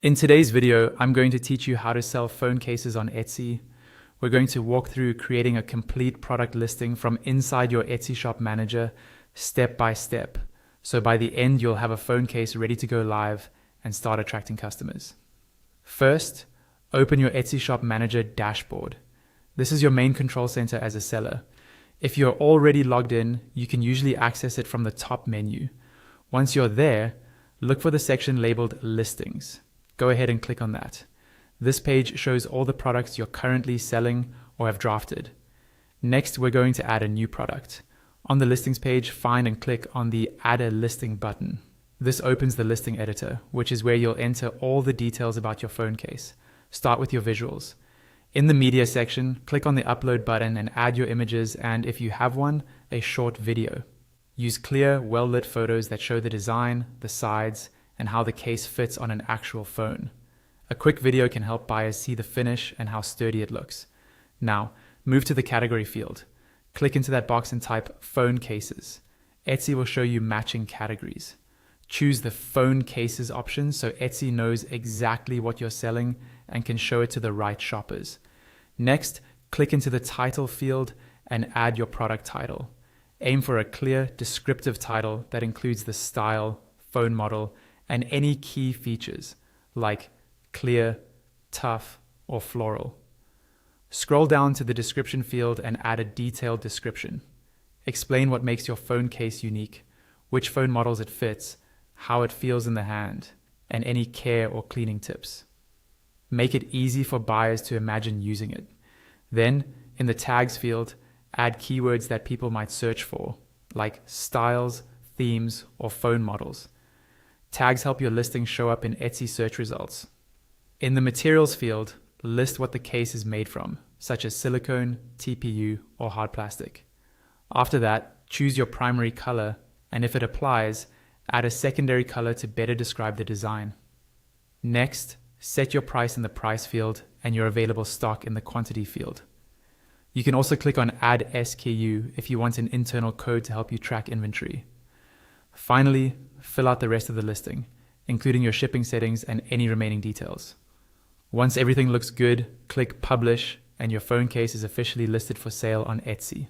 In today's video, I'm going to teach you how to sell phone cases on Etsy. We're going to walk through creating a complete product listing from inside your Etsy shop manager, step by step. So by the end, you'll have a phone case ready to go live and start attracting customers. First, open your Etsy shop manager dashboard. This is your main control center as a seller. If you're already logged in, you can usually access it from the top menu. Once you're there, look for the section labeled Listings. Go ahead and click on that. This page shows all the products you're currently selling or have drafted. Next, we're going to add a new product. On the listings page, find and click on the Add a Listing button. This opens the listing editor, which is where you'll enter all the details about your phone case. Start with your visuals. In the media section, click on the upload button and add your images and, if you have one, a short video. Use clear, well-lit photos that show the design, the sides, and how the case fits on an actual phone. A quick video can help buyers see the finish and how sturdy it looks. Now, move to the category field. Click into that box and type phone cases. Etsy will show you matching categories. Choose the phone cases option so Etsy knows exactly what you're selling and can show it to the right shoppers. Next, click into the title field and add your product title. Aim for a clear, descriptive title that includes the style, phone model, and any key features like clear, tough, or floral. Scroll down to the description field and add a detailed description. Explain what makes your phone case unique, which phone models it fits, how it feels in the hand, and any care or cleaning tips. Make it easy for buyers to imagine using it. Then, in the tags field, add keywords that people might search for, like styles, themes, or phone models. Tags help your listing show up in Etsy search results. In the materials field, list what the case is made from, such as silicone, TPU, or hard plastic. After that, choose your primary color, and if it applies, add a secondary color to better describe the design. Next, set your price in the price field and your available stock in the quantity field. You can also click on Add SKU if you want an internal code to help you track inventory. Finally, fill out the rest of the listing, including your shipping settings and any remaining details. Once everything looks good, click Publish and your phone case is officially listed for sale on Etsy.